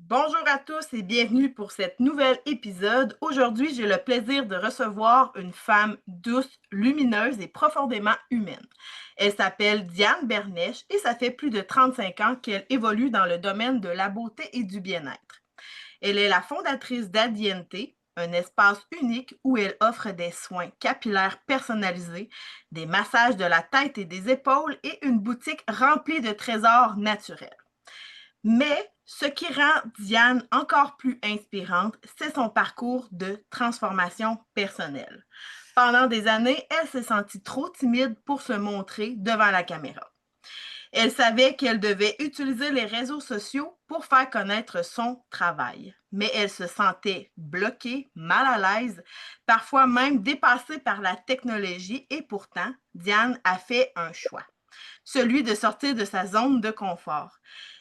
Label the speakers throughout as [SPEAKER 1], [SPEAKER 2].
[SPEAKER 1] Bonjour à tous et bienvenue pour cet nouvel épisode. Aujourd'hui, j'ai le plaisir de recevoir une femme douce, lumineuse et profondément humaine. Elle s'appelle Diane Bernèche et ça fait plus de 35 ans qu'elle évolue dans le domaine de la beauté et du bien-être. Elle est la fondatrice d'Adiente, un espace unique où elle offre des soins capillaires personnalisés, des massages de la tête et des épaules et une boutique remplie de trésors naturels. Mais ce qui rend Diane encore plus inspirante, c'est son parcours de transformation personnelle. Pendant des années, elle s'est sentie trop timide pour se montrer devant la caméra. Elle savait qu'elle devait utiliser les réseaux sociaux pour faire connaître son travail, mais elle se sentait bloquée, mal à l'aise, parfois même dépassée par la technologie et pourtant, Diane a fait un choix, celui de sortir de sa zone de confort.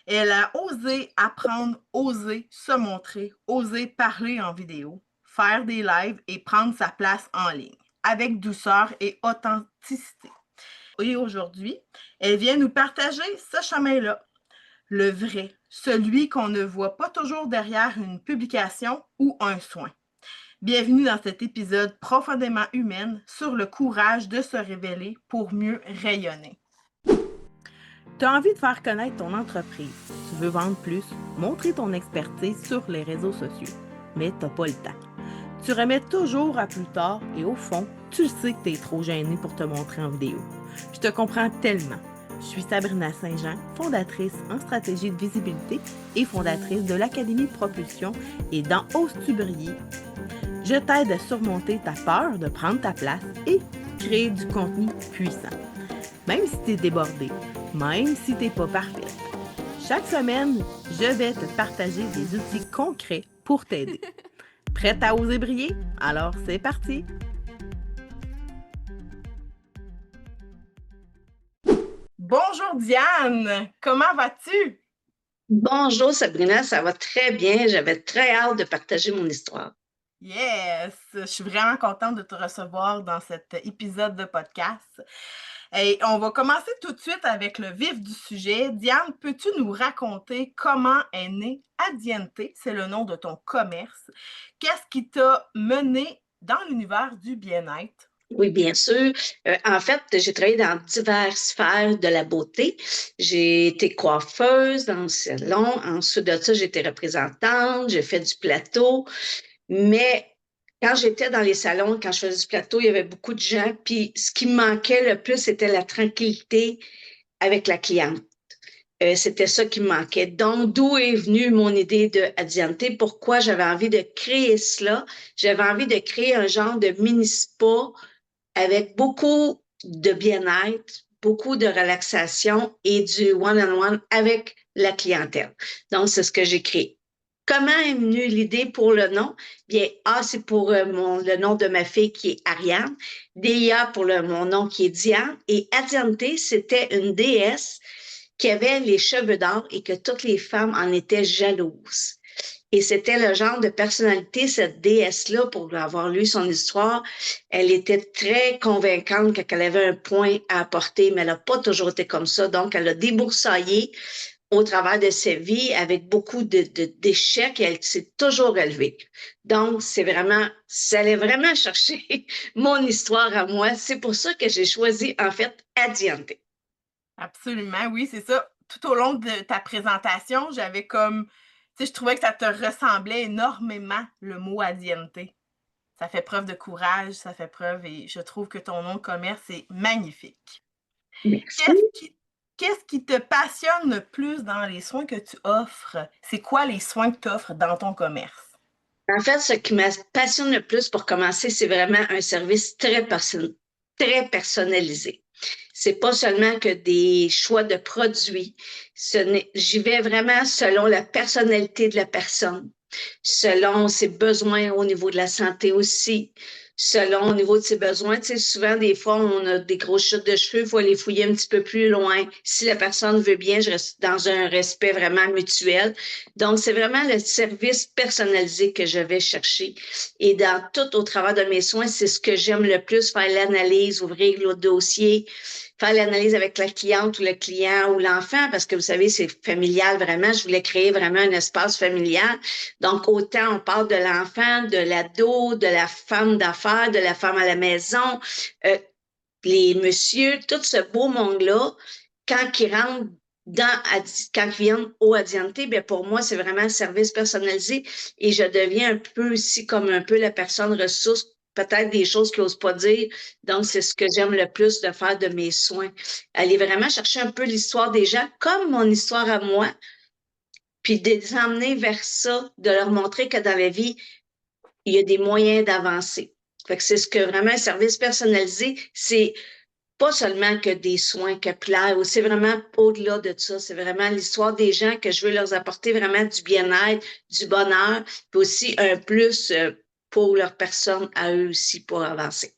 [SPEAKER 1] Elle a osé apprendre, osé se montrer, osé parler en vidéo, faire des lives et prendre sa place en ligne, avec douceur et authenticité. Et aujourd'hui, elle vient nous partager ce chemin-là, le vrai, celui qu'on ne voit pas toujours derrière une publication ou un soin. Bienvenue dans cet épisode profondément humain sur le courage de se révéler pour mieux rayonner. Tu as envie de faire connaître ton entreprise, tu veux vendre plus, montrer ton expertise sur les réseaux sociaux, mais tu n'as pas le temps. Tu remets toujours à plus tard et au fond, tu sais que tu es trop gêné pour te montrer en vidéo. Je te comprends tellement. Je suis Sabrina Saint-Jean, fondatrice en stratégie de visibilité et fondatrice de l'Académie Propulsion et dans Oses-tu briller? Je t'aide à surmonter ta peur de prendre ta place et créer du contenu puissant. Même si tu es débordé, même si tu n'es pas parfaite. Chaque semaine, je vais te partager des outils concrets pour t'aider. Prête à oser briller? Alors c'est parti! Bonjour Diane, comment vas-tu?
[SPEAKER 2] Bonjour Sabrina, ça va très bien. J'avais très hâte de partager mon histoire.
[SPEAKER 1] Yes, je suis vraiment contente de te recevoir dans cet épisode de podcast. Et on va commencer tout de suite avec le vif du sujet. Diane, peux-tu nous raconter comment est né Adiente? C'est le nom de ton commerce. Qu'est-ce qui t'a mené dans l'univers du bien-être?
[SPEAKER 2] Oui, bien sûr. En fait, j'ai travaillé dans diverses sphères de la beauté. J'ai été coiffeuse dans le salon. Ensuite de ça, j'ai été représentante. J'ai fait du plateau. Mais quand j'étais dans les salons, quand je faisais du plateau, il y avait beaucoup de gens. Puis ce qui me manquait le plus, c'était la tranquillité avec la cliente. C'était ça qui me manquait. Donc, d'où est venue mon idée de Adiante? Pourquoi j'avais envie de créer cela? J'avais envie de créer un genre de mini-spa avec beaucoup de bien-être, beaucoup de relaxation et du one-on-one avec la clientèle. Donc, c'est ce que j'ai créé. Comment est venue l'idée pour le nom? Bien, A, c'est pour le nom de ma fille qui est Ariane. DIA pour mon nom qui est Diane. Et Adiante, c'était une déesse qui avait les cheveux d'or et que toutes les femmes en étaient jalouses. Et c'était le genre de personnalité, cette déesse-là, pour avoir lu son histoire, elle était très convaincante quand elle avait un point à apporter, mais elle n'a pas toujours été comme ça. Donc, elle a déboursaillé au travers de sa vie avec beaucoup d'échecs et elle s'est toujours relevée. Donc, ça allait vraiment chercher mon histoire à moi. C'est pour ça que j'ai choisi, en fait, Adiante.
[SPEAKER 1] Absolument, oui, c'est ça. Tout au long de ta présentation, j'avais comme, tu sais, je trouvais que ça te ressemblait énormément, le mot adiente. Ça fait preuve de courage, ça fait preuve et je trouve que ton nom de commerce est magnifique.
[SPEAKER 2] Merci.
[SPEAKER 1] Qu'est-ce qui qu'est-ce qui te passionne le plus dans les soins que tu offres? C'est quoi les soins que tu offres dans ton commerce?
[SPEAKER 2] En fait, ce qui me passionne le plus pour commencer, c'est vraiment un service très personnalisé. C'est pas seulement que des choix de produits. J'y vais vraiment selon la personnalité de la personne, selon ses besoins au niveau de la santé aussi, selon au niveau de ses besoins. Tu sais, souvent, des fois, on a des grosses chutes de cheveux, il faut aller fouiller un petit peu plus loin. Si la personne veut bien, je reste dans un respect vraiment mutuel. Donc, c'est vraiment le service personnalisé que je vais chercher. Et dans tout au travers de mes soins, c'est ce que j'aime le plus, faire l'analyse, ouvrir le dossier, faire l'analyse avec la cliente ou le client ou l'enfant, parce que vous savez, c'est familial vraiment. Je voulais créer vraiment un espace familial. Donc, autant on parle de l'enfant, de l'ado, de la femme d'affaires, de la femme à la maison, euh, les messieurs, tout ce beau monde-là, quand ils rentrent quand ils viennent au Adiante, bien pour moi, c'est vraiment un service personnalisé et je deviens un peu aussi comme un peu la personne ressource, peut-être des choses qu'ils n'osent pas dire. Donc, c'est ce que j'aime le plus de faire de mes soins. Aller vraiment chercher un peu l'histoire des gens, comme mon histoire à moi, puis de les emmener vers ça, de leur montrer que dans la vie, il y a des moyens d'avancer. Fait que c'est ce que vraiment un service personnalisé, c'est pas seulement que des soins capillaires, c'est vraiment au-delà de ça. C'est vraiment l'histoire des gens que je veux leur apporter vraiment du bien-être, du bonheur, puis aussi un plus pour leur personne à eux aussi pour avancer.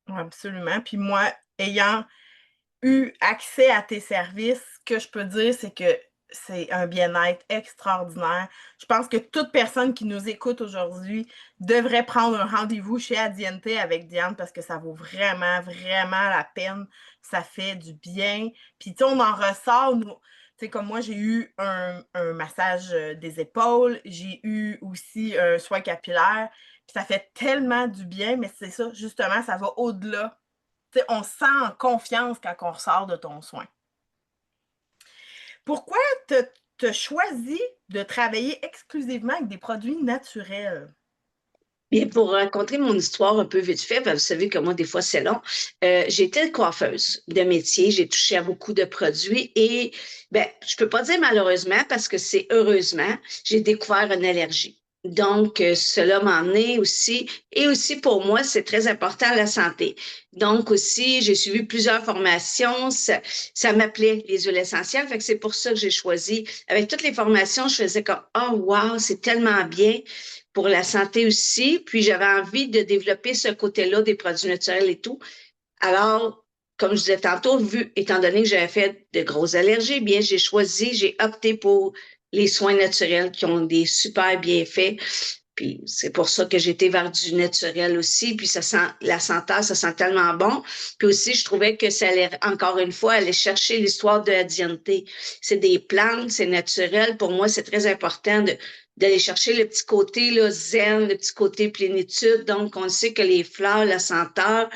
[SPEAKER 1] Absolument. Puis moi, ayant eu accès à tes services, ce que je peux dire, c'est que c'est un bien-être extraordinaire. Je pense que toute personne qui nous écoute aujourd'hui devrait prendre un rendez-vous chez Adiente avec Diane parce que ça vaut vraiment, vraiment la peine. Ça fait du bien. Puis, tu sais, on en ressort, nous. Tu sais, comme moi, j'ai eu un massage des épaules, j'ai eu aussi un soin capillaire, puis ça fait tellement du bien, mais c'est ça, justement, ça va au-delà. T'sais, on se sent en confiance quand on ressort de ton soin. Pourquoi tu as choisi de travailler exclusivement avec des produits naturels?
[SPEAKER 2] Bien, pour raconter mon histoire un peu vite fait, ben, vous savez que moi, des fois, c'est long. J'étais coiffeuse de métier, j'ai touché à beaucoup de produits et, ben, je peux pas dire malheureusement parce que c'est heureusement, j'ai découvert une allergie. Donc, cela m'a emmené aussi, et aussi pour moi, c'est très important la santé. Donc aussi, j'ai suivi plusieurs formations, ça m'appelait les huiles essentielles, fait que c'est pour ça que j'ai choisi. Avec toutes les formations, je faisais comme, oh wow, c'est tellement bien pour la santé aussi. Puis j'avais envie de développer ce côté-là des produits naturels et tout. Alors, comme je disais tantôt, étant donné que j'avais fait de grosses allergies, bien, j'ai opté pour les soins naturels qui ont des super bienfaits. Puis c'est pour ça que j'étais vers du naturel aussi. Puis ça sent, la senteur, ça sent tellement bon. Puis aussi, je trouvais que ça allait, encore une fois, aller chercher l'histoire de la dianté. C'est des plantes, c'est naturel. Pour moi, c'est très important d'aller chercher le petit côté là, zen, le petit côté plénitude. Donc, on sait que les fleurs, la senteur,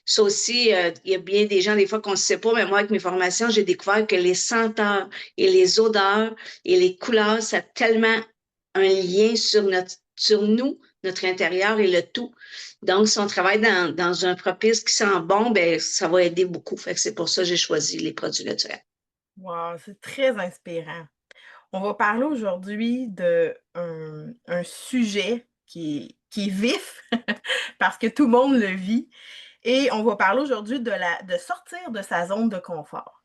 [SPEAKER 2] ça aussi, il y a bien des gens, des fois, qu'on ne sait pas, mais moi, avec mes formations, j'ai découvert que les senteurs et les odeurs et les couleurs, ça a tellement un lien sur nous, notre intérieur et le tout. Donc, si on travaille dans un propice qui sent bon, ben, ça va aider beaucoup. Fait que c'est pour ça que j'ai choisi les produits naturels.
[SPEAKER 1] Wow, c'est très inspirant. On va parler aujourd'hui d'un sujet qui est vif parce que tout le monde le vit. Et on va parler aujourd'hui de sortir de sa zone de confort.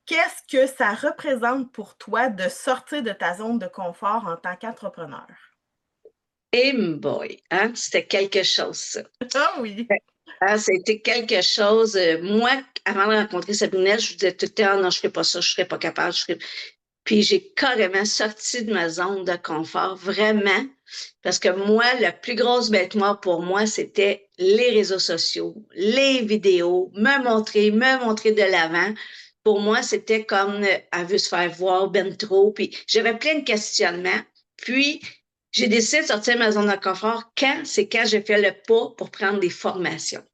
[SPEAKER 1] Qu'est-ce que ça représente pour toi de sortir de ta zone de confort en tant qu'entrepreneur?
[SPEAKER 2] Et boy, hein, c'était quelque chose, ça.
[SPEAKER 1] Ah oui!
[SPEAKER 2] Ah, c'était quelque chose. Moi, avant de rencontrer Sabrina, je vous disais tout le temps, non, je ne ferai pas ça, je ne serai pas capable. Puis j'ai carrément sorti de ma zone de confort, vraiment, parce que moi, la plus grosse bête noire pour moi, c'était les réseaux sociaux, les vidéos, me montrer de l'avant. Pour moi, c'était comme elle veut se faire voir ben trop. Puis j'avais plein de questionnements. Puis j'ai décidé de sortir de ma zone de confort quand? C'est quand j'ai fait le pas pour prendre des formations.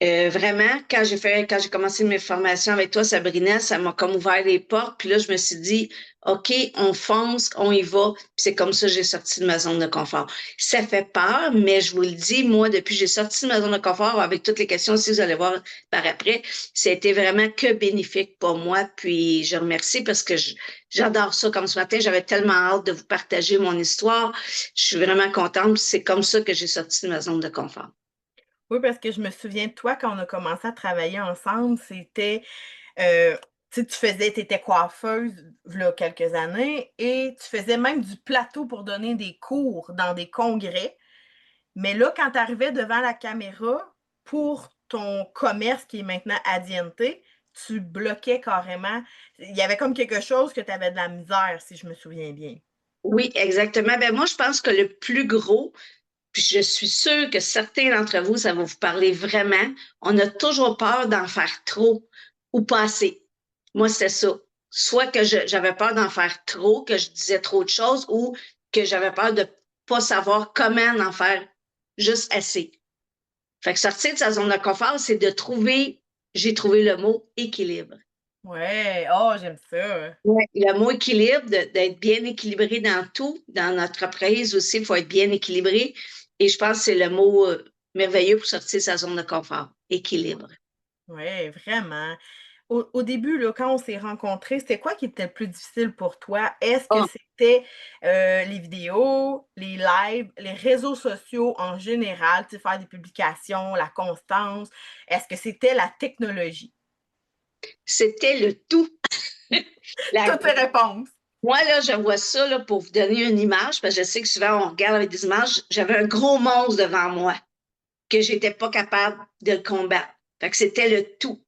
[SPEAKER 2] Vraiment, quand j'ai commencé mes formations avec toi, Sabrina, ça m'a comme ouvert les portes. Puis là, je me suis dit, OK, on fonce, on y va. Puis c'est comme ça que j'ai sorti de ma zone de confort. Ça fait peur, mais je vous le dis, moi, depuis que j'ai sorti de ma zone de confort, avec toutes les questions, si vous allez voir par après, ça a été vraiment que bénéfique pour moi. Puis je remercie parce que j'adore ça. Comme ce matin, j'avais tellement hâte de vous partager mon histoire. Je suis vraiment contente. C'est comme ça que j'ai sorti de ma zone de confort.
[SPEAKER 1] Oui, parce que je me souviens de toi quand on a commencé à travailler ensemble, c'était, heu, tu sais, tu étais coiffeuse, v'là quelques années et tu faisais même du plateau pour donner des cours dans des congrès. Mais là, quand tu arrivais devant la caméra pour ton commerce qui est maintenant Adiente, tu bloquais carrément. Il y avait comme quelque chose que tu avais de la misère, si je me souviens bien.
[SPEAKER 2] Oui, exactement. Ben moi, je pense que le plus gros, Puis je suis sûre que certains d'entre vous, ça va vous parler vraiment. On a toujours peur d'en faire trop ou pas assez. Moi, c'était ça. Soit que j'avais peur d'en faire trop, que je disais trop de choses, ou que j'avais peur de pas savoir comment en faire juste assez. Fait que sortir de sa zone de confort, c'est de trouver, j'ai trouvé le mot équilibre.
[SPEAKER 1] Ouais, oh, j'aime ça.
[SPEAKER 2] Ouais, le mot équilibre, d'être bien équilibré dans tout, dans notre entreprise aussi, il faut être bien équilibré. Et je pense que c'est le mot merveilleux pour sortir de sa zone de confort. Équilibre.
[SPEAKER 1] Ouais, vraiment. Au début, là, quand on s'est rencontrés, c'était quoi qui était le plus difficile pour toi? Est-ce que
[SPEAKER 2] Ah,
[SPEAKER 1] c'était, les vidéos, les lives, les réseaux sociaux en général, tu sais, faire des publications, la constance? Est-ce que c'était la technologie?
[SPEAKER 2] c'était le tout. La-
[SPEAKER 1] Toutes les réponses.
[SPEAKER 2] Moi, là, je vois ça là, pour vous donner une image, parce que je sais que souvent on regarde avec des images. J'avais un gros monstre devant moi que j'étais pas capable de le combattre. Fait que c'était le tout.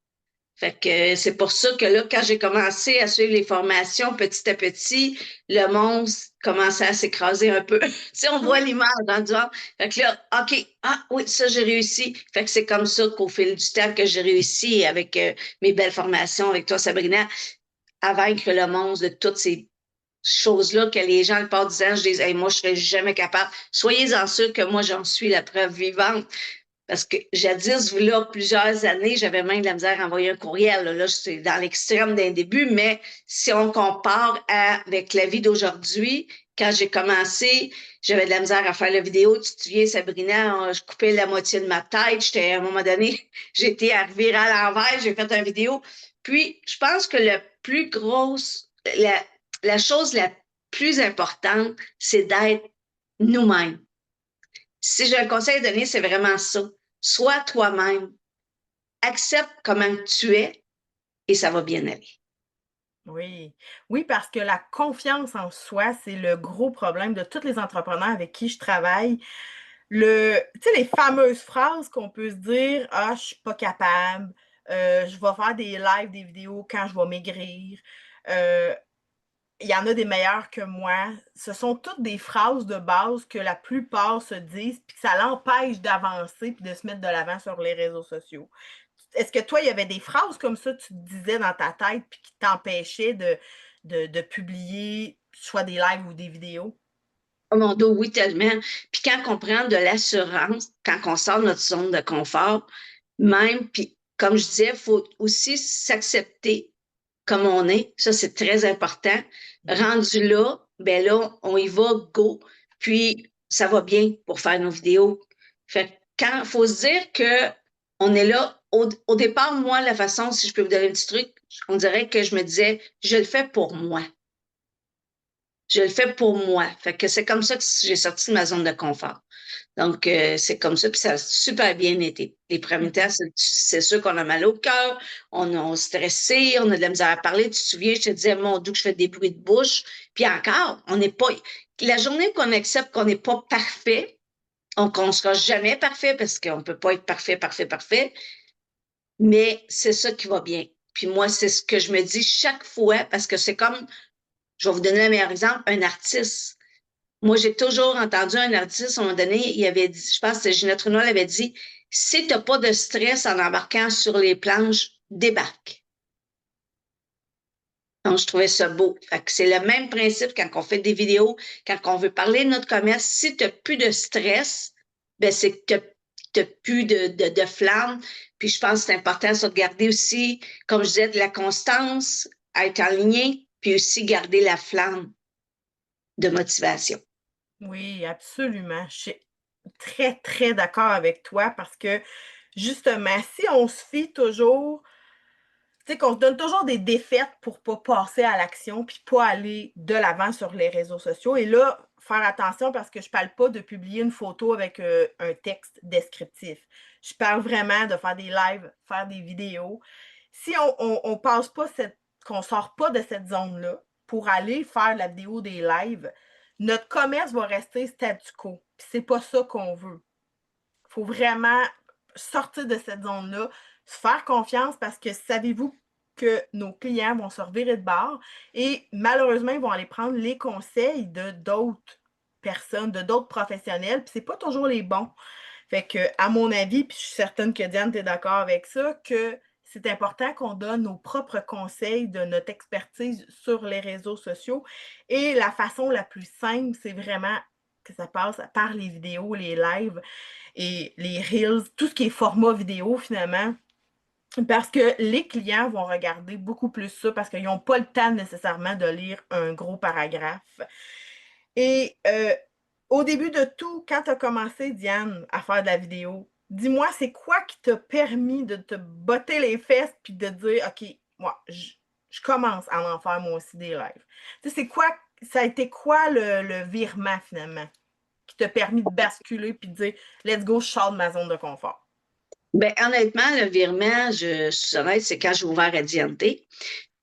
[SPEAKER 2] Fait que c'est pour ça que là, quand j'ai commencé à suivre les formations petit à petit, le monstre commençait à s'écraser un peu. Tu sais, on voit l'image dans le dehors. Fait que là, OK, ah oui, ça, j'ai réussi. Fait que c'est comme ça qu'au fil du temps que j'ai réussi avec mes belles formations avec toi, Sabrina, à vaincre le monstre de toutes ces choses-là que les gens, le part du temps, je dis, hey, moi, je serais jamais capable. Soyez-en sûrs que moi, j'en suis la preuve vivante. Parce que jadis, là, plusieurs années, j'avais même de la misère à envoyer un courriel. Là, c'est dans l'extrême d'un début, mais si on compare avec la vie d'aujourd'hui, quand j'ai commencé, j'avais de la misère à faire la vidéo. Tu te souviens, Sabrina, je coupais la moitié de ma tête. J'étais, à un moment donné, j'étais arrivée à l'envers, j'ai fait une vidéo. Puis, je pense que la, la chose la plus importante, c'est d'être nous-mêmes. Si j'ai un conseil à donner, c'est vraiment ça. Sois toi-même. Accepte comment tu es et ça va bien aller.
[SPEAKER 1] Oui. Oui, parce que la confiance en soi, c'est le gros problème de tous les entrepreneurs avec qui je travaille. Tu sais, les fameuses phrases qu'on peut se dire: «Ah, je suis pas capable, je vais faire des lives, des vidéos quand je vais maigrir, heu, il y en a des meilleurs que moi». Ce sont toutes des phrases de base que la plupart se disent, puis que ça l'empêche d'avancer puis de se mettre de l'avant sur les réseaux sociaux. Est-ce que toi, il y avait des phrases comme ça, tu te disais dans ta tête, puis qui t'empêchaient de publier soit des lives ou des vidéos?
[SPEAKER 2] Oh mon dos, oui, tellement. Puis quand on prend de l'assurance, quand on sort de notre zone de confort, même, puis comme je disais, il faut aussi s'accepter comme on est. Ça, c'est très important.
[SPEAKER 1] Mmh.
[SPEAKER 2] Rendu là, ben là, on y va, go. Puis ça va bien pour faire nos vidéos. Fait que quand faut se dire que on est là, au départ, moi, la façon, si je peux vous donner un petit truc, on dirait que je me disais, je le fais pour moi. Je le fais pour moi. Fait que c'est comme ça que j'ai sorti de ma zone de confort. Donc, c'est comme ça, puis ça a super bien été. Les premiers temps,
[SPEAKER 1] Mmh.
[SPEAKER 2] c'est sûr qu'on a mal au cœur, on est stressé, on a de la misère à parler. Tu te souviens, je te disais, mon Dieu, que je fais des bruits de bouche. Puis encore, on n'est pas. La journée qu'on accepte qu'on n'est pas parfait, qu'on ne sera jamais parfait parce qu'on ne peut pas être parfait, parfait, parfait, mais c'est ça qui va bien. Puis moi, c'est ce que je me dis chaque fois parce que c'est comme, je vais vous donner le meilleur exemple, un artiste. Moi, j'ai toujours entendu un artiste, à un moment donné, il avait dit, je pense que Ginette Renaud avait dit, si tu n'as pas de stress en embarquant sur les planches, débarque. Donc, je trouvais ça beau. Fait que c'est le même principe quand on fait des vidéos, quand on veut parler de notre commerce. Si tu n'as plus de stress, ben c'est que tu n'as plus de flamme. Puis je pense que c'est important ça, de garder aussi, comme je disais, de la constance, à être aligné, puis aussi garder la flamme de motivation.
[SPEAKER 1] Oui, absolument. Je suis très, très d'accord avec toi parce que justement, si on se fie toujours, tu sais, qu'on se donne toujours des défaites pour pas passer à l'action puis pas aller de l'avant sur les réseaux sociaux. Et là, faire attention parce que je parle pas de publier une photo avec un texte descriptif. Je parle vraiment de faire des lives, faire des vidéos. Si on passe pas qu'on sort pas de cette zone-là pour aller faire la vidéo des lives, notre commerce va rester statu quo. Puis c'est pas ça qu'on veut. Il faut vraiment sortir de cette zone-là, se faire confiance parce que savez-vous que nos clients vont se revirer de bord et malheureusement, ils vont aller prendre les conseils de d'autres. personnes, de d'autres professionnels, puis c'est pas toujours les bons. Fait que, à mon avis, puis je suis certaine que Diane, tu es d'accord avec ça, que c'est important qu'on donne nos propres conseils de notre expertise sur les réseaux sociaux. Et la façon la plus simple, c'est vraiment que ça passe par les vidéos, les lives et les reels, tout ce qui est format vidéo finalement. Parce que les clients vont regarder beaucoup plus ça parce qu'ils n'ont pas le temps nécessairement de lire un gros paragraphe. Et au début de tout, quand tu as commencé, Diane, à faire de la vidéo, dis-moi, c'est quoi qui t'a permis de te botter les fesses puis de dire, OK, moi, je commence à en faire moi aussi des lives. Tu sais, c'est quoi, ça a été quoi le virement finalement qui t'a permis de basculer puis de dire, let's go, je sors de ma zone de confort?
[SPEAKER 2] Ben, honnêtement, le virement, je suis honnête, c'est quand j'ai ouvert à Diante.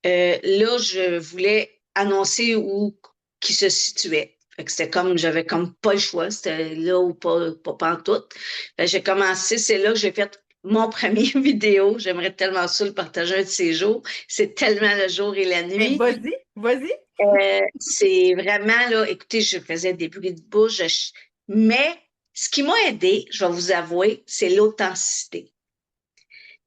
[SPEAKER 2] Là, je voulais annoncer où qui se situait. Fait que c'était comme, j'avais comme pas le choix, c'était là ou pas pantoute. Fait que j'ai commencé, c'est là que j'ai fait mon premier vidéo. J'aimerais tellement ça le partager un de ces jours. C'est tellement le jour et la
[SPEAKER 1] Ben,
[SPEAKER 2] nuit.
[SPEAKER 1] vas-y, vas-y.
[SPEAKER 2] C'est vraiment, là, écoutez, je faisais des bruits de bouche, mais ce qui m'a aidé, je vais vous avouer, c'est l'authenticité.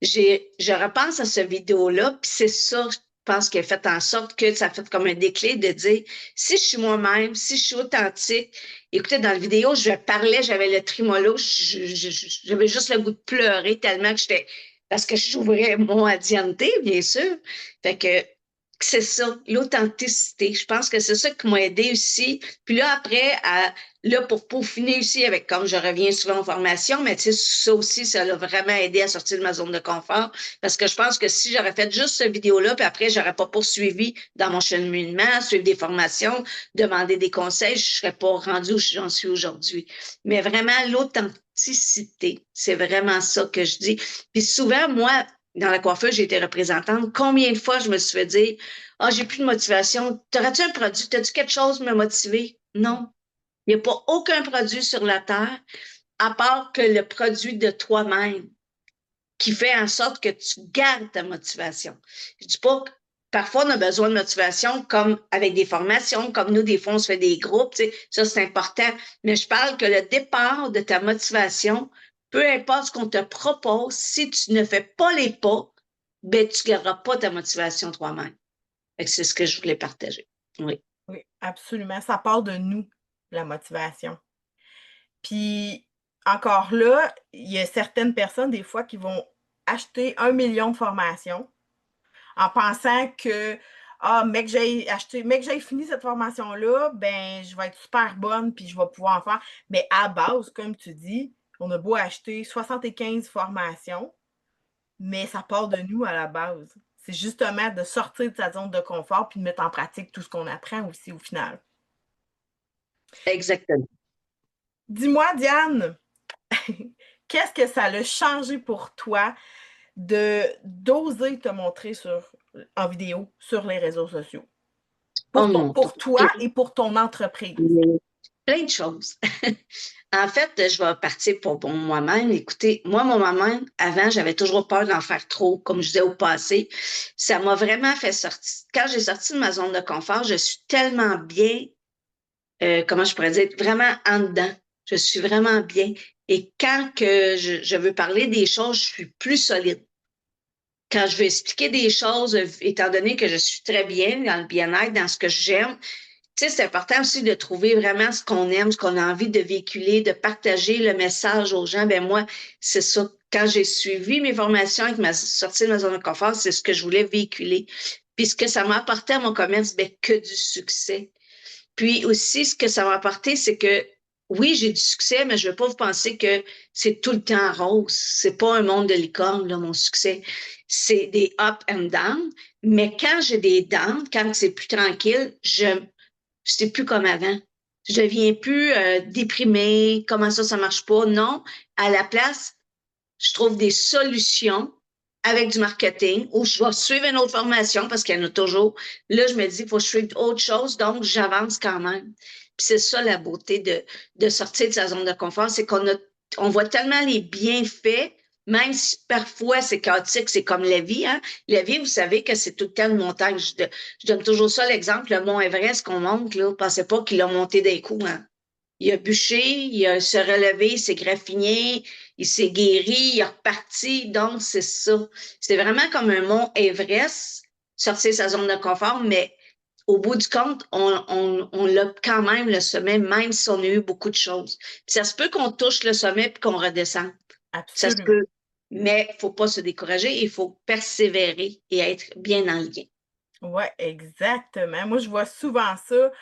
[SPEAKER 2] Je repense à ce vidéo-là, puis c'est ça, je pense, qui a fait en sorte que ça a fait comme un déclic de dire, si je suis moi-même, si je suis authentique, écoutez, dans la vidéo, je parlais, j'avais le trémolo, j'avais juste le goût de pleurer tellement que j'étais, parce que j'ouvrais mon adianté, bien sûr. Fait que c'est ça, l'authenticité. Je pense que c'est ça qui m'a aidé aussi. Puis là, après, là, pour peaufiner aussi avec, comme je reviens souvent en formation, mais tu sais, ça aussi, ça l'a vraiment aidé à sortir de ma zone de confort. Parce que je pense que si j'aurais fait juste cette vidéo-là, puis après, j'aurais pas poursuivi dans mon cheminement, suivre des formations, demander des conseils, je serais pas rendue où j'en suis aujourd'hui. Mais vraiment, l'authenticité, c'est vraiment ça que je dis. Puis souvent, moi, dans la coiffeuse, j'ai été représentante. Combien de fois je me suis fait dire, ah, j'ai plus de motivation. T'aurais-tu un produit? T'as-tu quelque chose pour me motiver? Non. Il n'y a pas aucun produit sur la Terre, à part que le produit de toi-même, qui fait en sorte que tu gardes ta motivation. Je dis pas que parfois on a besoin de motivation, comme avec des formations, comme nous, des fois, on se fait des groupes, tu sais, ça, c'est important. Mais je parle que le départ de ta motivation, peu importe ce qu'on te propose, si tu ne fais pas les pas, ben, tu ne garderas pas ta motivation toi-même. C'est ce que je voulais partager. Oui.
[SPEAKER 1] Oui, absolument. Ça part de nous, la motivation. Puis encore là, il y a certaines personnes, des fois, qui vont acheter 1 million de formations en pensant que ah, mec, j'ai fini cette formation-là, ben je vais être super bonne puis je vais pouvoir en faire. Mais à base, comme tu dis, on a beau acheter 75 formations, mais ça part de nous à la base. C'est justement de sortir de sa zone de confort puis de mettre en pratique tout ce qu'on apprend aussi au final.
[SPEAKER 2] Exactement.
[SPEAKER 1] Dis-moi, Diane, qu'est-ce que ça a changé pour toi de d'oser te montrer en vidéo sur les réseaux sociaux?
[SPEAKER 2] Oh mon
[SPEAKER 1] Pour toi
[SPEAKER 2] Dieu.
[SPEAKER 1] et pour ton entreprise.
[SPEAKER 2] Plein de choses. En fait, je vais partir pour moi-même. Écoutez, moi-même, avant, j'avais toujours peur d'en faire trop, comme je disais au passé. Ça m'a vraiment fait sortir. Quand j'ai sorti de ma zone de confort, je suis tellement bien, comment je pourrais dire, vraiment en dedans. Je suis vraiment bien. Et quand que je veux parler des choses, je suis plus solide. Quand je veux expliquer des choses, étant donné que je suis très bien dans le bien-être, dans ce que j'aime, tu sais, c'est important aussi de trouver vraiment ce qu'on aime, ce qu'on a envie de véhiculer, de partager le message aux gens. Ben moi, c'est ça. Quand j'ai suivi mes formations avec ma sortie de ma zone de confort, c'est ce que je voulais véhiculer. Puis ce que ça m'a apporté à mon commerce, ben que du succès. Puis aussi, ce que ça m'a apporté, c'est que oui, j'ai du succès, mais je ne veux pas vous penser que c'est tout le temps rose. C'est pas un monde de licorne, là, mon succès. C'est des up and down. Mais quand j'ai des downs, quand c'est plus tranquille, c'est plus comme avant. Je deviens plus déprimée, comment ça marche pas. Non, à la place, je trouve des solutions avec du marketing ou je vais suivre une autre formation parce qu'il y en a toujours. Là, je me dis, il faut que je suive autre chose, donc j'avance quand même. Puis c'est ça la beauté de sortir de sa zone de confort, c'est on voit tellement les bienfaits, même si parfois c'est chaotique, c'est comme la vie. Hein? La vie, vous savez que c'est tout le temps une montagne. Je donne toujours ça l'exemple, le mont Everest qu'on monte, là, pensez pas qu'il a monté d'un coup. Hein? il a bûché, se relevé, il s'est graffiné, il s'est guéri, il est reparti. Donc, c'est ça. C'est vraiment comme un mont Everest, sortir sa zone de confort, mais au bout du compte, on l'a quand même le sommet, même si on a eu beaucoup de choses. Puis ça se peut qu'on touche le sommet puis qu'on redescende. Ça se
[SPEAKER 1] Absolument.
[SPEAKER 2] peut. Mais il ne faut pas se décourager, il faut persévérer et être bien en lien.
[SPEAKER 1] Oui, exactement. Moi, je vois souvent ça,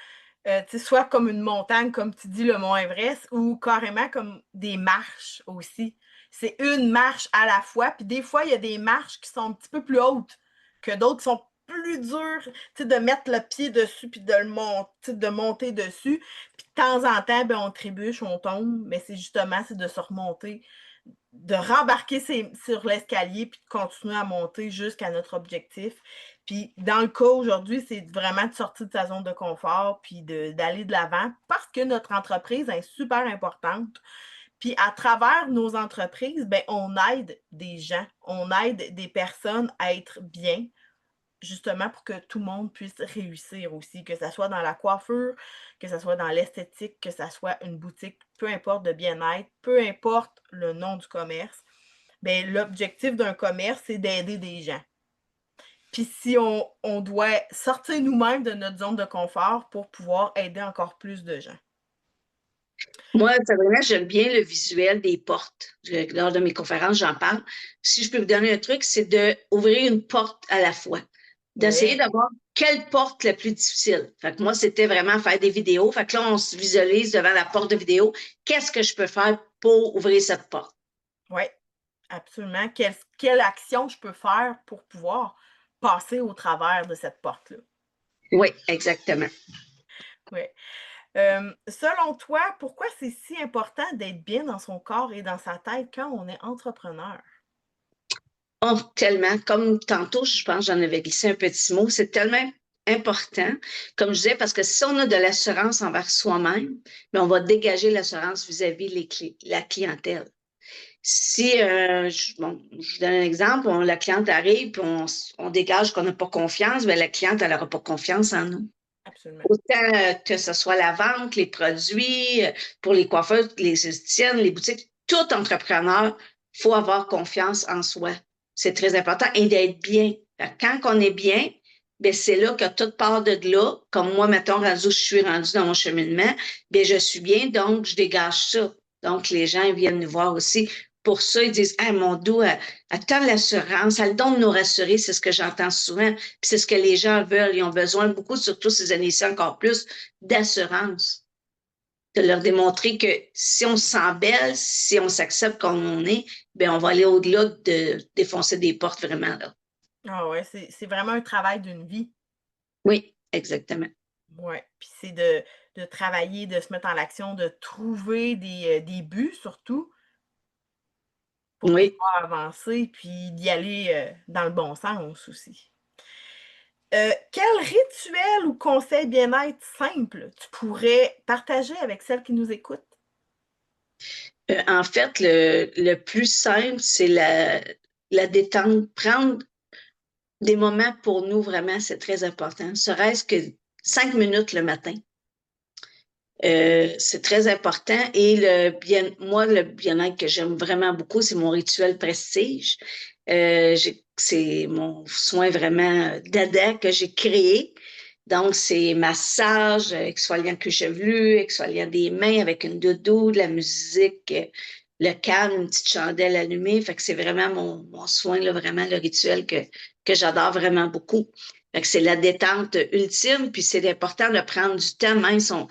[SPEAKER 1] tu sais, soit comme une montagne, comme tu dis, le mont Everest, ou carrément comme des marches aussi. C'est une marche à la fois, puis des fois, il y a des marches qui sont un petit peu plus hautes que d'autres qui sont plus dures, tu sais, de mettre le pied dessus puis de monter dessus. Puis de temps en temps, ben, on trébuche, on tombe, mais c'est justement, c'est de se remonter, de rembarquer sur l'escalier puis de continuer à monter jusqu'à notre objectif. Puis dans le cas aujourd'hui, c'est vraiment de sortir de sa zone de confort puis d'aller de l'avant parce que notre entreprise est super importante. Puis à travers nos entreprises, ben, on aide des gens, on aide des personnes à être bien, justement pour que tout le monde puisse réussir aussi, que ça soit dans la coiffure, que ça soit dans l'esthétique, que ça soit une boutique, peu importe de bien-être, peu importe le nom du commerce, ben l'objectif d'un commerce, c'est d'aider des gens. Puis si on doit sortir nous-mêmes de notre zone de confort pour pouvoir aider encore plus de gens.
[SPEAKER 2] Moi, Sabrina, j'aime bien le visuel des portes. Lors de mes conférences, j'en parle. Si je peux vous donner un truc, c'est d'ouvrir une porte à la fois. D'essayer
[SPEAKER 1] Ouais,
[SPEAKER 2] d'avoir quelle porte la plus difficile. Fait que moi, c'était vraiment faire des vidéos. Fait que là, on se visualise devant la porte de vidéo. Qu'est-ce que je peux faire pour ouvrir cette porte?
[SPEAKER 1] ouais, absolument. Quelle action je peux faire pour pouvoir passer au travers de cette porte-là?
[SPEAKER 2] Oui, exactement.
[SPEAKER 1] Oui. Selon toi, pourquoi c'est si important d'être bien dans son corps et dans sa tête quand on est entrepreneur?
[SPEAKER 2] Oh, tellement. Comme tantôt, je pense, j'en avais glissé un petit mot. C'est tellement important, comme je disais, parce que si on a de l'assurance envers soi-même, ben, on va dégager l'assurance vis-à-vis la clientèle. Si, bon, je vous donne un exemple, la cliente arrive, puis on dégage qu'on n'a pas confiance, bien, la cliente, elle n'aura pas confiance en nous.
[SPEAKER 1] Absolument.
[SPEAKER 2] Autant que ce soit la vente, les produits, pour les coiffeurs, les esthéticiennes, les boutiques, tout entrepreneur, il faut avoir confiance en soi. C'est très important et d'être bien. Quand on est bien, bien, c'est là que tout part de là. Comme moi, mettons, rendu, je suis rendue dans mon cheminement, bien, je suis bien, donc je dégage ça. Donc, les gens viennent nous voir aussi. Pour ça, ils disent, ah, mon dos, elle tant l'assurance, elle donne nous rassurer, c'est ce que j'entends souvent. Puis c'est ce que les gens veulent. Ils ont besoin beaucoup, surtout ces années-ci encore plus, d'assurance. De leur démontrer que si on se sent belle, si on s'accepte comme on est, bien, on va aller au-delà de défoncer des portes vraiment, là.
[SPEAKER 1] Ah ouais, c'est vraiment un travail d'une vie.
[SPEAKER 2] Oui, exactement.
[SPEAKER 1] Ouais, puis c'est de travailler, de se mettre en action, de trouver des buts surtout pour
[SPEAKER 2] Oui.
[SPEAKER 1] pouvoir avancer, puis d'y aller, dans le bon sens aussi. Quel rituel ou conseil bien-être simple tu pourrais partager avec celles qui nous écoutent?
[SPEAKER 2] En fait, le plus simple, c'est la détente. Prendre des moments pour nous, vraiment, c'est très important. Serait-ce que 5 minutes le matin. C'est très important. Et moi, le bien-être que j'aime vraiment beaucoup, c'est mon rituel prestige. C'est mon soin vraiment dada que j'ai créé. Donc, c'est massage, exfoliant cuir chevelu, exfoliant des mains avec une doudou, de la musique, le calme, une petite chandelle allumée. Fait que c'est vraiment mon soin, là, vraiment le rituel que j'adore vraiment beaucoup. Fait que c'est la détente ultime, puis c'est important de prendre du temps, même si on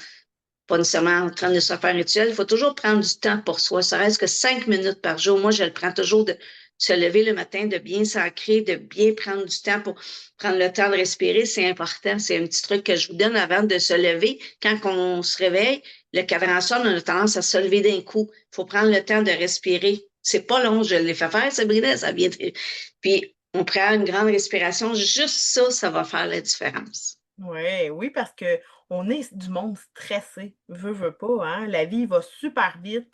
[SPEAKER 2] pas nécessairement en train de se faire un rituel. Il faut toujours prendre du temps pour soi. Ça reste que 5 minutes par jour. Moi, je le prends toujours de se lever le matin, de bien s'ancrer, de bien prendre du temps pour prendre le temps de respirer. C'est important. C'est un petit truc que je vous donne avant de se lever. Quand on se réveille, le cadran sonne, on a tendance à se lever d'un coup. Il faut prendre le temps de respirer. C'est pas long, je l'ai fait faire, Sabrina, ça vient. Puis, on prend une grande respiration. Juste ça, ça va faire la différence.
[SPEAKER 1] Ouais, oui, parce qu'on est du monde stressé, veut pas, hein. La vie va super vite.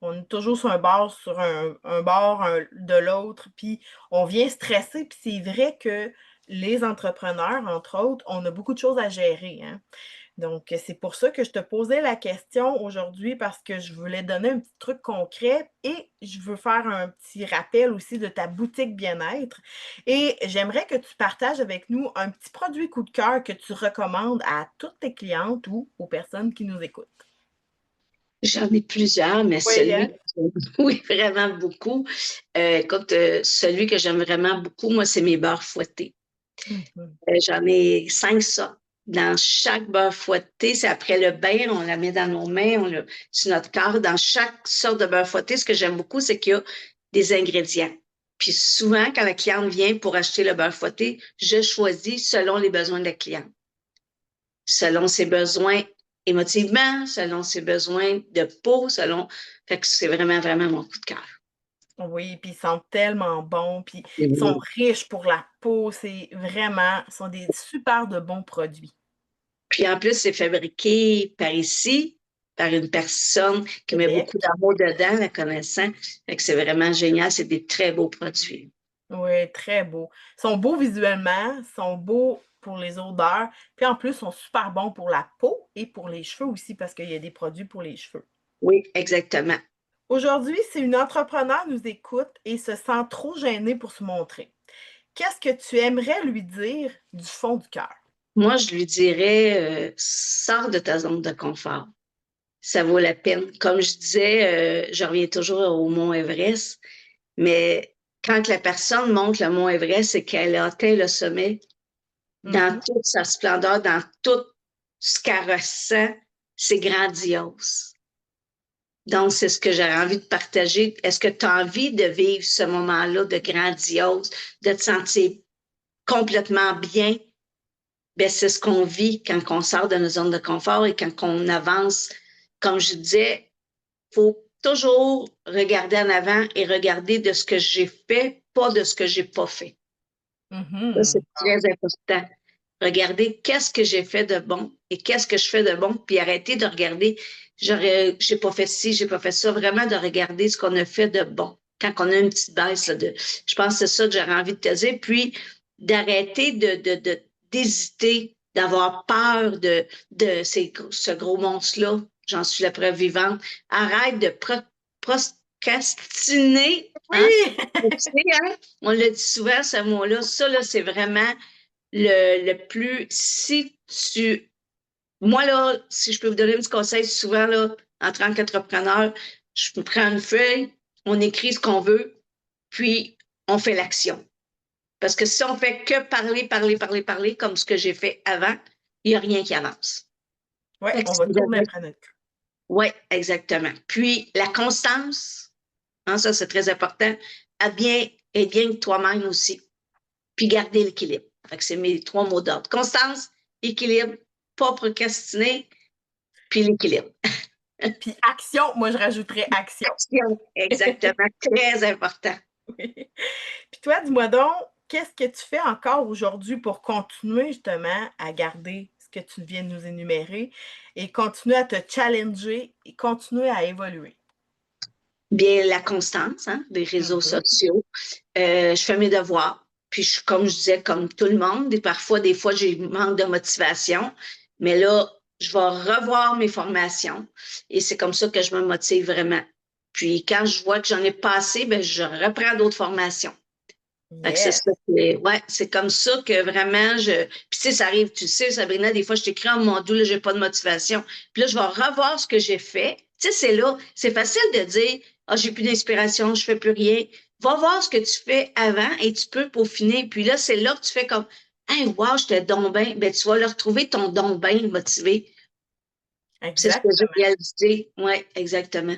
[SPEAKER 1] On est toujours sur un bord de l'autre, puis on vient stresser. Puis c'est vrai que les entrepreneurs, entre autres, on a beaucoup de choses à gérer, hein. Donc, c'est pour ça que je te posais la question aujourd'hui parce que je voulais donner un petit truc concret et je veux faire un petit rappel aussi de ta boutique bien-être. Et j'aimerais que tu partages avec nous un petit produit coup de cœur que tu recommandes à toutes tes clientes ou aux personnes qui nous écoutent.
[SPEAKER 2] J'en ai plusieurs, mais
[SPEAKER 1] Oui, hein?
[SPEAKER 2] oui, vraiment beaucoup. Écoute, celui que j'aime vraiment beaucoup, moi, c'est mes beurres fouettés.
[SPEAKER 1] Mhm.
[SPEAKER 2] J'en ai 5 sortes. Dans chaque beurre fouetté, c'est après le bain, on la met dans nos mains, sur notre corps. Dans chaque sorte de beurre fouetté, ce que j'aime beaucoup, c'est qu'il y a des ingrédients. Puis souvent, quand la cliente vient pour acheter le beurre fouetté, je choisis selon les besoins de la cliente, selon ses besoins émotivement, selon ses besoins de peau, selon. Fait que c'est vraiment, vraiment mon coup de cœur.
[SPEAKER 1] Oui, puis ils sont tellement bons, puis ils sont
[SPEAKER 2] Oui.
[SPEAKER 1] riches pour la peau, c'est vraiment, ce sont des super de bons produits.
[SPEAKER 2] Puis en plus, c'est fabriqué par ici, par une personne qui met beaucoup
[SPEAKER 1] Québec.
[SPEAKER 2] d'amour dedans, la connaissant. Fait que c'est vraiment génial. C'est des très beaux produits.
[SPEAKER 1] Oui, très beaux. Ils sont beaux visuellement, sont beaux pour les odeurs, puis en plus, ils sont super bons pour la peau et pour les cheveux aussi, parce qu'il y a des produits pour les cheveux.
[SPEAKER 2] Oui, exactement.
[SPEAKER 1] Aujourd'hui, si une entrepreneur nous écoute et se sent trop gênée pour se montrer, qu'est-ce que tu aimerais lui dire du fond du cœur?
[SPEAKER 2] Moi, je lui dirais, sors de ta zone de confort. Ça vaut la peine. Comme je disais, je reviens toujours au Mont Everest, mais quand la personne monte le Mont Everest et qu'elle a atteint le sommet, dans
[SPEAKER 1] Mhm,
[SPEAKER 2] toute sa splendeur, dans tout ce qu'elle ressent, c'est grandiose. Donc, c'est ce que j'aurais envie de partager. Est-ce que tu as envie de vivre ce moment-là de grandiose, de te sentir complètement bien? Ben, c'est ce qu'on vit quand on sort de nos zones de confort et quand on avance. Comme je disais, il faut toujours regarder en avant et regarder de ce que j'ai fait, pas de ce que j'ai pas fait. Ça, c'est
[SPEAKER 1] mhm.
[SPEAKER 2] très important. Regardez qu'est-ce que j'ai fait de bon et qu'est-ce que je fais de bon, puis arrêter de regarder, j'ai pas fait ci, j'ai pas fait ça, vraiment de regarder ce qu'on a fait de bon. Quand on a une petite baisse, là, je pense que c'est ça que j'aurais envie de te dire, puis d'arrêter d'hésiter, d'avoir peur ce gros monstre-là. J'en suis la preuve vivante. Arrête de procrastiner, hein?
[SPEAKER 1] Oui!
[SPEAKER 2] Tu sais, hein? On le dit souvent, ce mot-là. Ça, là, c'est vraiment le plus, si tu, moi là, si je peux vous donner un petit conseil, souvent là, en tant qu'entrepreneur, je me prends une feuille, on écrit ce qu'on veut, puis on fait l'action. Parce que si on fait que parler, parler, parler, parler, comme ce que j'ai fait avant, il n'y a rien qui avance.
[SPEAKER 1] Oui,
[SPEAKER 2] Fait que
[SPEAKER 1] on
[SPEAKER 2] si
[SPEAKER 1] va
[SPEAKER 2] vous
[SPEAKER 1] tourner
[SPEAKER 2] avez-
[SPEAKER 1] après notre queue.
[SPEAKER 2] Ouais, exactement. Puis la constance, hein, ça c'est très important, être bien toi-même aussi. Puis garder l'équilibre. Fait que c'est mes 3 mots d'ordre. Constance, équilibre, pas procrastiner, puis l'équilibre.
[SPEAKER 1] Puis action, moi je rajouterais action.
[SPEAKER 2] Action, exactement, très important.
[SPEAKER 1] Oui. Puis toi, dis-moi donc, qu'est-ce que tu fais encore aujourd'hui pour continuer justement à garder ce que tu viens de nous énumérer et continuer à te challenger et continuer à évoluer?
[SPEAKER 2] Bien, la constance, hein, des réseaux
[SPEAKER 1] Mhm.
[SPEAKER 2] sociaux. Je fais mes devoirs. Puis, comme je disais, comme tout le monde, et parfois, des fois, j'ai manque de motivation. Mais là, je vais revoir mes formations. Et c'est comme ça que je me motive vraiment. Puis, quand je vois que j'en ai pas assez, ben, je reprends d'autres formations. Fait que c'est
[SPEAKER 1] Yes.
[SPEAKER 2] ça. Ouais, c'est comme ça que vraiment Puis tu sais, ça arrive, tu sais, Sabrina, des fois, je t'écris en mon doux, là, j'ai pas de motivation. Puis là, je vais revoir ce que j'ai fait. Tu sais, c'est là. C'est facile de dire, ah, j'ai plus d'inspiration, je fais plus rien. Va voir ce que tu fais avant et tu peux peaufiner. Puis là, c'est là que tu fais comme, hey, wow, j'étais donc bien. Ben, tu vas le retrouver ton donc bien motivé. C'est ce que j'ai
[SPEAKER 1] Exactement.
[SPEAKER 2] réalisé. Ouais, exactement.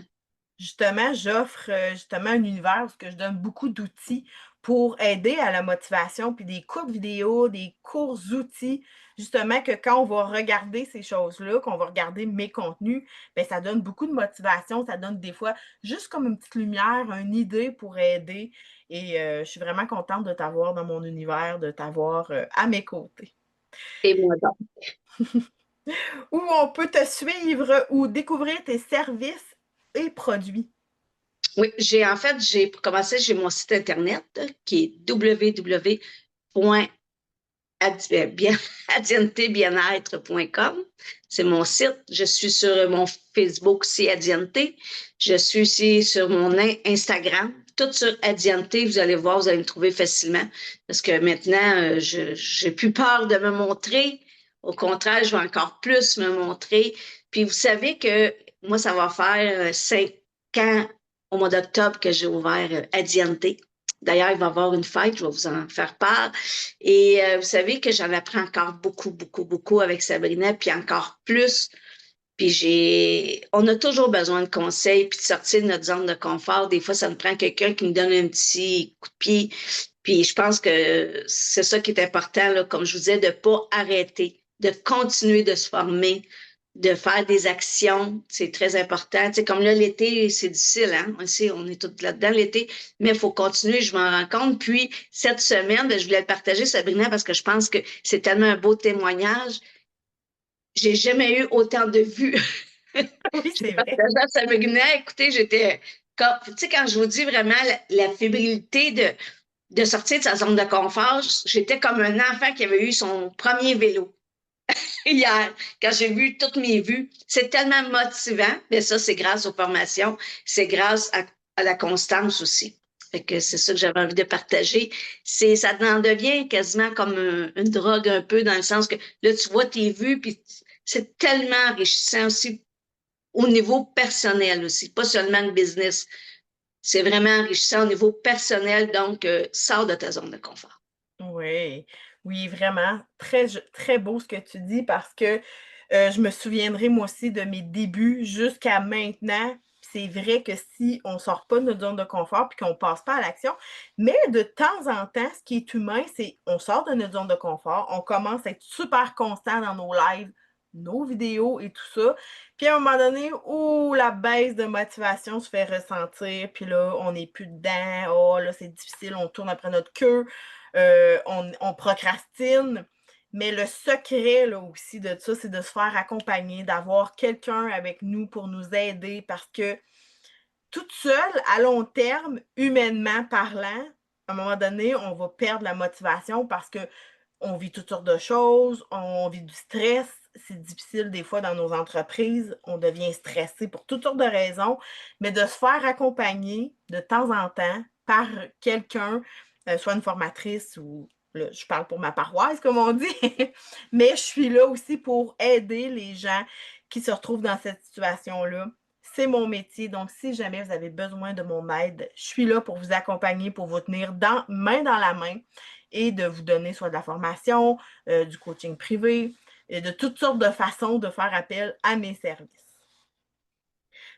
[SPEAKER 1] Justement, j'offre, justement un univers où ce que je donne beaucoup d'outils pour aider à la motivation, puis des courtes vidéos, des courts outils, justement que quand on va regarder ces choses-là, qu'on va regarder mes contenus, bien ça donne beaucoup de motivation, ça donne des fois juste comme une petite lumière, une idée pour aider et je suis vraiment contente de t'avoir dans mon univers, de t'avoir, à mes côtés.
[SPEAKER 2] Et moi donc.
[SPEAKER 1] Où on peut te suivre ou découvrir tes services et produits.
[SPEAKER 2] Oui, en fait, j'ai commencé, j'ai mon site Internet qui est www.artistfr.com. adientebienêtre.com. C'est mon site. Je suis sur mon Facebook aussi, Adiente. Je suis aussi sur mon Instagram. Tout sur Adiente. Vous allez voir, vous allez me trouver facilement. Parce que maintenant, je n'ai plus peur de me montrer. Au contraire, je vais encore plus me montrer. Puis vous savez que moi, ça va faire 5 ans au mois d'octobre que j'ai ouvert Adiente. D'ailleurs, il va y avoir une fête, je vais vous en faire part. Et vous savez que j'en apprends encore beaucoup, beaucoup, beaucoup avec Sabrina, puis encore plus. Puis on a toujours besoin de conseils, puis de sortir de notre zone de confort. Des fois, ça me prend quelqu'un qui me donne un petit coup de pied. Puis je pense que c'est ça qui est important, là, comme je vous disais, de ne pas arrêter, de continuer de se former, de faire des actions, c'est très important. Tu sais, comme là, l'été, c'est difficile, hein? On est tous là-dedans l'été, mais il faut continuer, je m'en rends compte. Puis, cette semaine, ben, je voulais le partager, Sabrina, parce que je pense que c'est tellement un beau témoignage. J'ai jamais eu autant de vues.
[SPEAKER 1] Oui,
[SPEAKER 2] Je l'ai
[SPEAKER 1] c'est vrai.
[SPEAKER 2] partagé à Sabrina. Écoutez, j'étais comme, tu sais, quand je vous dis vraiment la fébrilité de sortir de sa zone de confort, j'étais comme un enfant qui avait eu son premier vélo hier, quand j'ai vu toutes mes vues. C'est tellement motivant, mais ça, c'est grâce aux formations, c'est grâce à la constance aussi. Fait que c'est ça que j'avais envie de partager. Ça en devient quasiment comme une drogue un peu, dans le sens que là, tu vois tes vues, puis c'est tellement enrichissant aussi au niveau personnel aussi, pas seulement le business. C'est vraiment enrichissant au niveau personnel, donc sors de ta zone de confort.
[SPEAKER 1] Oui, oui, vraiment. Très beau ce que tu dis parce que je me souviendrai moi aussi de mes débuts jusqu'à maintenant. C'est vrai que si on ne sort pas de notre zone de confort puis qu'on ne passe pas à l'action, mais de temps en temps, ce qui est humain, c'est on sort de notre zone de confort, on commence à être super constant dans nos lives, nos vidéos et tout ça. Puis à un moment donné, où la baisse de motivation se fait ressentir, puis là, on n'est plus dedans, oh là, c'est difficile, on tourne après notre queue. On procrastine, mais le secret là, aussi de ça, c'est de se faire accompagner, d'avoir quelqu'un avec nous pour nous aider parce que toute seule, à long terme, humainement parlant, à un moment donné, on va perdre la motivation parce que on vit toutes sortes de choses, on vit du stress, c'est difficile des fois dans nos entreprises, on devient stressé pour toutes sortes de raisons, mais de se faire accompagner de temps en temps par quelqu'un, soit une formatrice ou là, je parle pour ma paroisse, comme on dit, mais je suis là aussi pour aider les gens qui se retrouvent dans cette situation-là. C'est mon métier, donc si jamais vous avez besoin de mon aide, je suis là pour vous accompagner, pour vous tenir main dans la main et de vous donner soit de la formation, du coaching privé, et de toutes sortes de façons de faire appel à mes services.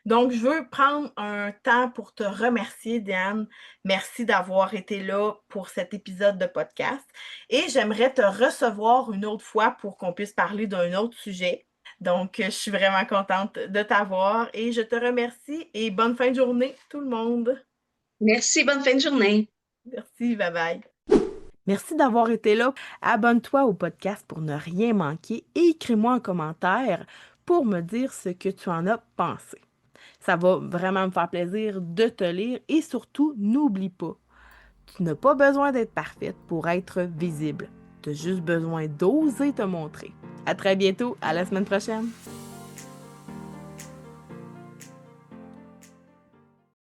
[SPEAKER 1] Donc, je veux prendre un temps pour te remercier, Diane. Merci d'avoir été là pour cet épisode de podcast. Et j'aimerais te recevoir une autre fois pour qu'on puisse parler d'un autre sujet. Donc, je suis vraiment contente de t'avoir et je te remercie et bonne fin de journée, tout le monde.
[SPEAKER 2] Merci, bonne fin de journée.
[SPEAKER 1] Merci, bye bye. Merci d'avoir été là. Abonne-toi au podcast pour ne rien manquer et écris-moi un commentaire pour me dire ce que tu en as pensé. Ça va vraiment me faire plaisir de te lire et surtout, n'oublie pas, tu n'as pas besoin d'être parfaite pour être visible. Tu as juste besoin d'oser te montrer. À très bientôt, à la semaine prochaine.